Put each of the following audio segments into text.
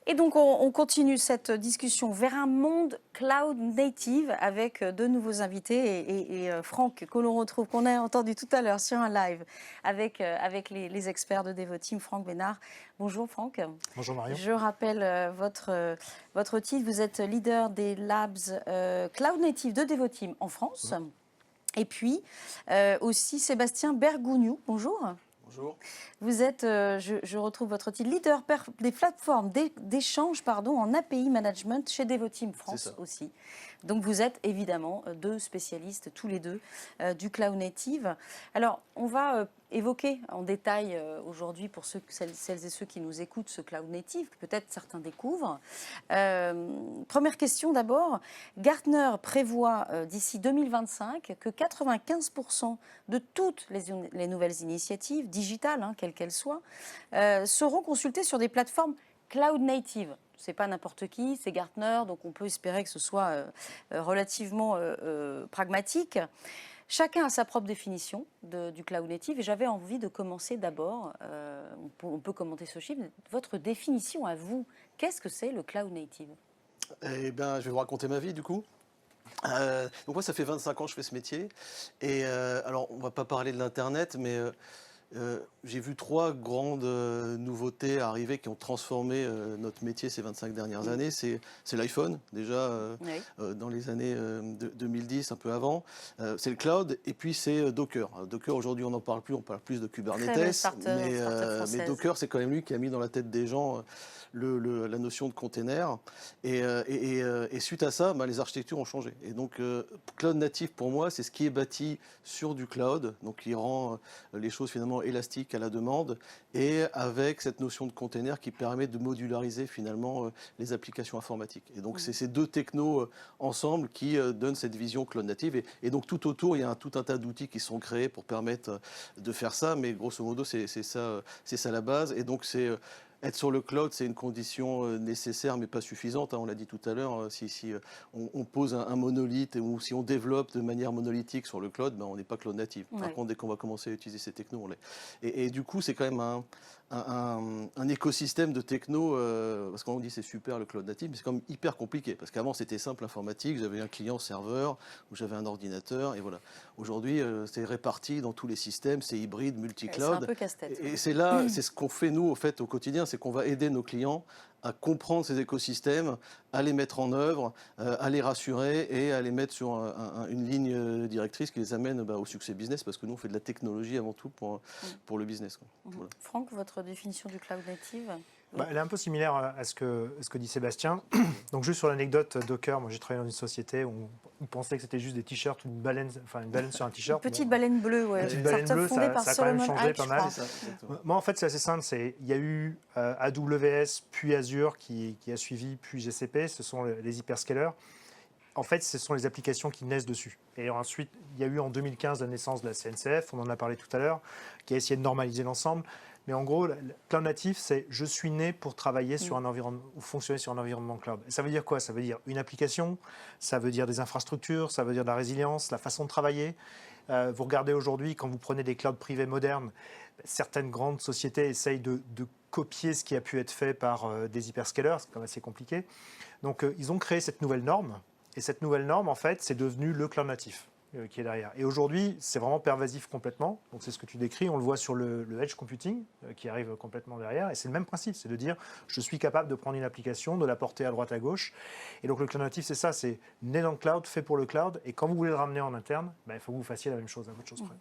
Et donc, on continue cette discussion vers un monde cloud native avec deux nouveaux invités et Franck, que l'on retrouve, qu'on a entendu tout à l'heure sur un live avec les experts de Devoteam, Franck Bénard. Bonjour Franck. Bonjour Marion. Je rappelle votre titre. Vous êtes leader des labs cloud native de Devoteam en France. Et puis aussi Sébastien Bergougnou. Bonjour. Bonjour. Vous êtes, je retrouve votre titre, leader des plateformes d'échange en API management chez Devoteam France aussi. Donc vous êtes évidemment deux spécialistes tous les deux du cloud native. Alors on va évoquer en détail aujourd'hui pour celles et ceux qui nous écoutent ce cloud native, que peut-être certains découvrent. Première question d'abord, Gartner prévoit d'ici 2025 que 95% de toutes les nouvelles initiatives digitales, quelles qu'elles soient, seront consultées sur des plateformes cloud native. C'est pas n'importe qui, c'est Gartner, donc on peut espérer que ce soit relativement pragmatique. Chacun a sa propre définition du cloud native et j'avais envie de commencer d'abord, on peut commenter ce chiffre, votre définition à vous. Qu'est-ce que c'est le cloud native? Eh bien, je vais vous raconter ma vie du coup. Donc moi, ça fait 25 ans que je fais ce métier. Et alors, on ne va pas parler de l'Internet, mais j'ai vu trois grandes nouveautés arriver qui ont transformé notre métier ces 25 dernières années. C'est l'iPhone, déjà dans les années 2010, un peu avant. C'est le cloud, et puis c'est Docker. Alors, Docker, aujourd'hui, on n'en parle plus, on parle plus de Kubernetes. Mais Docker, c'est quand même lui qui a mis dans la tête des gens la notion de container. Et suite à ça, les architectures ont changé. Et donc, cloud natif, pour moi, c'est ce qui est bâti sur du cloud, donc qui rend les choses finalement élastiques à la demande, et avec cette notion de container qui permet de modulariser finalement les applications informatiques. Et donc, c'est ces deux technos ensemble qui donnent cette vision cloud native. Et donc, tout autour, il y a tout un tas d'outils qui sont créés pour permettre de faire ça. Mais grosso modo, c'est ça la base. Et donc, être sur le cloud, c'est une condition nécessaire mais pas suffisante. On l'a dit tout à l'heure, si on pose un monolithe ou si on développe de manière monolithique sur le cloud, on n'est pas cloud native. Par contre, dès qu'on va commencer à utiliser ces technos, on l'est. Et du coup, c'est quand même un écosystème de techno, parce qu'on dit c'est super le cloud native, mais c'est quand même hyper compliqué. Parce qu'avant, c'était simple informatique, j'avais un client serveur, ou j'avais un ordinateur, et voilà. Aujourd'hui, c'est réparti dans tous les systèmes, c'est hybride, multi-cloud. C'est un peu casse-tête. Et c'est là, c'est ce qu'on fait nous, au fait, au quotidien, c'est qu'on va aider nos clients à comprendre ces écosystèmes, à les mettre en œuvre, à les rassurer et à les mettre sur une ligne directrice qui les amène au succès business, parce que nous, on fait de la technologie avant tout pour le business. Voilà. Franck, votre définition du cloud native? Elle est un peu similaire à ce que dit Sébastien. Donc juste sur l'anecdote Docker, moi j'ai travaillé dans une société où on pensait que c'était juste des t-shirts ou une baleine sur un t-shirt. Une petite baleine bleue, ouais. Une petite baleine bleue, ça a quand même changé pas mal. Moi en fait c'est assez simple, il y a eu AWS puis Azure qui a suivi, puis GCP, ce sont les hyperscalers. En fait, ce sont les applications qui naissent dessus. Et ensuite, il y a eu en 2015 la naissance de la CNCF, on en a parlé tout à l'heure, qui a essayé de normaliser l'ensemble. Mais en gros, le cloud natif, c'est je suis né pour travailler sur un environnement ou fonctionner sur un environnement cloud. Et ça veut dire quoi? Ça veut dire une application, ça veut dire des infrastructures, ça veut dire de la résilience, la façon de travailler. Vous regardez aujourd'hui, quand vous prenez des clouds privés modernes, certaines grandes sociétés essayent de copier ce qui a pu être fait par des hyperscalers, c'est quand même assez compliqué. Donc, ils ont créé cette nouvelle norme. Et cette nouvelle norme, en fait, c'est devenu le cloud natif qui est derrière. Et aujourd'hui, c'est vraiment pervasif complètement. Donc, c'est ce que tu décris. On le voit sur le edge computing qui arrive complètement derrière. Et c'est le même principe, c'est de dire, je suis capable de prendre une application, de la porter à droite, à gauche. Et donc, le cloud natif, c'est ça, c'est né dans le cloud, fait pour le cloud. Et quand vous voulez le ramener en interne, il faut que vous fassiez la même chose, à votre chose près.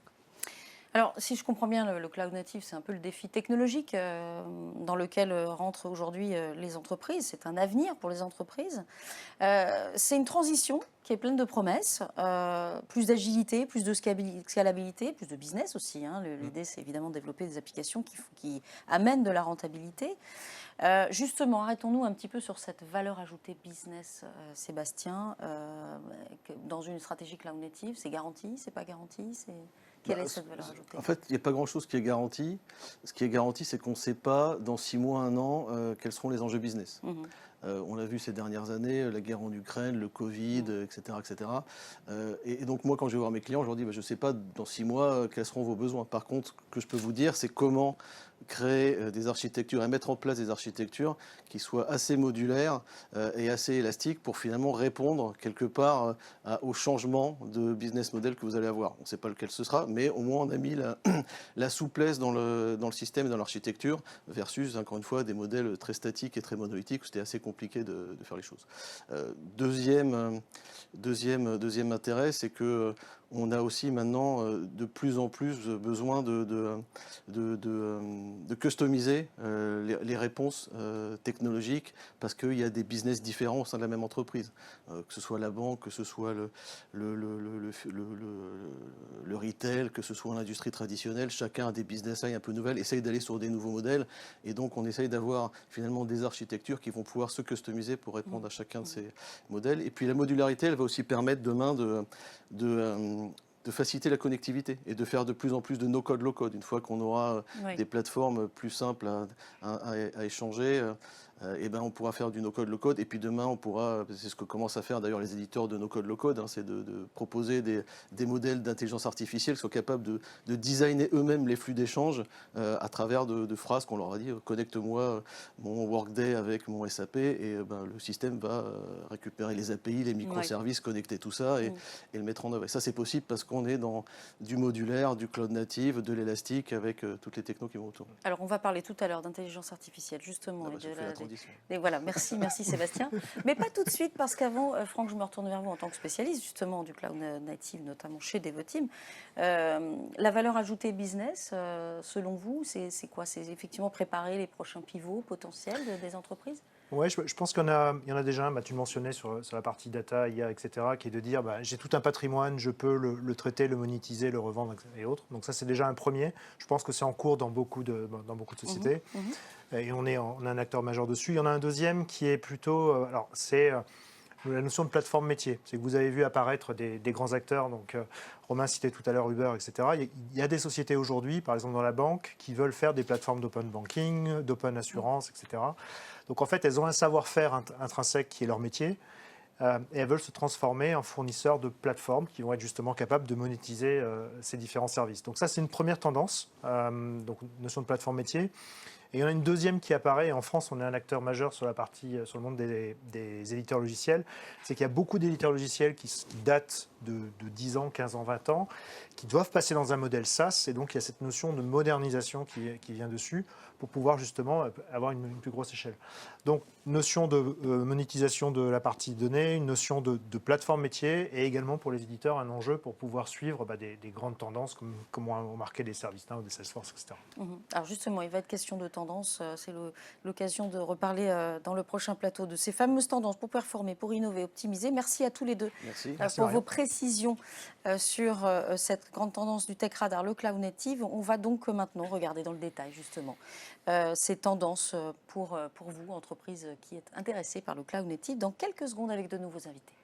Alors, si je comprends bien, le cloud native, c'est un peu le défi technologique dans lequel rentrent aujourd'hui les entreprises. C'est un avenir pour les entreprises. C'est une transition qui est pleine de promesses, plus d'agilité, plus de scalabilité, plus de business aussi. L'idée, c'est évidemment de développer des applications qui amènent de la rentabilité. Justement, arrêtons-nous un petit peu sur cette valeur ajoutée business, Sébastien. Dans une stratégie cloud native, c'est garanti, c'est pas garanti, quelle est cette valeur ajoutée? En fait, il n'y a pas grand-chose qui est garanti. Ce qui est garanti, c'est qu'on ne sait pas, dans 6 mois, 1 an, quels seront les enjeux business. On l'a vu ces dernières années, la guerre en Ukraine, le Covid, etc. etc. Et donc moi, quand je vais voir mes clients, je leur dis, je ne sais pas dans 6 mois quels seront vos besoins. Par contre, ce que je peux vous dire, c'est comment créer des architectures et mettre en place des architectures qui soient assez modulaires et assez élastiques pour finalement répondre quelque part au changement de business model que vous allez avoir. On ne sait pas lequel ce sera, mais au moins on a mis la souplesse dans le système et dans l'architecture versus, encore une fois, des modèles très statiques et très monolithiques où c'était assez compliqué de faire les choses. Deuxième intérêt, c'est que on a aussi maintenant de plus en plus besoin de customiser les réponses technologiques parce qu'il y a des business différents au sein de la même entreprise. Que ce soit la banque, que ce soit le retail, que ce soit l'industrie traditionnelle, chacun a des business lines un peu nouvelles, essaye d'aller sur des nouveaux modèles et donc on essaye d'avoir finalement des architectures qui vont pouvoir se customiser pour répondre à chacun de ces modèles. Et puis la modularité, elle va aussi permettre demain de faciliter la connectivité et de faire de plus en plus de no-code, low-code. Une fois qu'on aura des plateformes plus simples à échanger, et ben on pourra faire du no-code, low-code. Et puis demain, on pourra, c'est ce que commencent à faire d'ailleurs les éditeurs de no-code, low-code, c'est de proposer des modèles d'intelligence artificielle qui soient capables de designer eux-mêmes les flux d'échange à travers de phrases qu'on leur a dit connecte-moi mon Workday avec mon SAP et ben, le système va récupérer les API, les microservices, connecter tout ça et le mettre en œuvre. Et ça, c'est possible parce qu'on est dans du modulaire, du cloud native, de l'élastique avec toutes les technos qui vont autour. Alors, on va parler tout à l'heure d'intelligence artificielle, justement. Et voilà, merci Sébastien. Mais pas tout de suite, parce qu'avant, Franck, je me retourne vers vous en tant que spécialiste, justement, du cloud native, notamment chez Devoteam. La valeur ajoutée business, selon vous, c'est quoi? C'est effectivement préparer les prochains pivots potentiels des entreprises? Oui, je pense qu'il y en a déjà un, tu le mentionnais sur la partie data, IA, etc., qui est de dire j'ai tout un patrimoine, je peux le traiter, le monétiser, le revendre et autres. Donc ça, c'est déjà un premier. Je pense que c'est en cours dans beaucoup de sociétés. Et on est un acteur majeur dessus. Il y en a un deuxième qui est plutôt... c'est la notion de plateforme métier. C'est que vous avez vu apparaître des grands acteurs, donc Romain citait tout à l'heure Uber, etc. Il y a des sociétés aujourd'hui, par exemple dans la banque, qui veulent faire des plateformes d'open banking, d'open assurance, etc. Donc en fait, elles ont un savoir-faire intrinsèque qui est leur métier, et elles veulent se transformer en fournisseurs de plateformes qui vont être justement capables de monétiser ces différents services. Donc ça, c'est une première tendance, donc notion de plateforme métier. Et il y en a une deuxième qui apparaît, et en France, on est un acteur majeur sur le monde des éditeurs logiciels, c'est qu'il y a beaucoup d'éditeurs logiciels qui datent de 10 ans, 15 ans, 20 ans, qui doivent passer dans un modèle SaaS, et donc il y a cette notion de modernisation qui vient dessus, pour pouvoir justement avoir une plus grosse échelle. Donc, notion de monétisation de la partie données, une notion de plateforme métier, et également pour les éditeurs, un enjeu pour pouvoir suivre des grandes tendances, comme ont marqué des ServiceNow ou des Salesforce, etc. Alors justement, il va être question de tendances. C'est l'occasion de reparler dans le prochain plateau de ces fameuses tendances pour performer, pour innover, optimiser. Merci à tous les deux pour vos précisions sur cette grande tendance du Tech Radar, le Cloud Native. On va donc maintenant regarder dans le détail justement ces tendances pour vous, entreprise qui est intéressée par le Cloud Native, dans quelques secondes avec de nouveaux invités.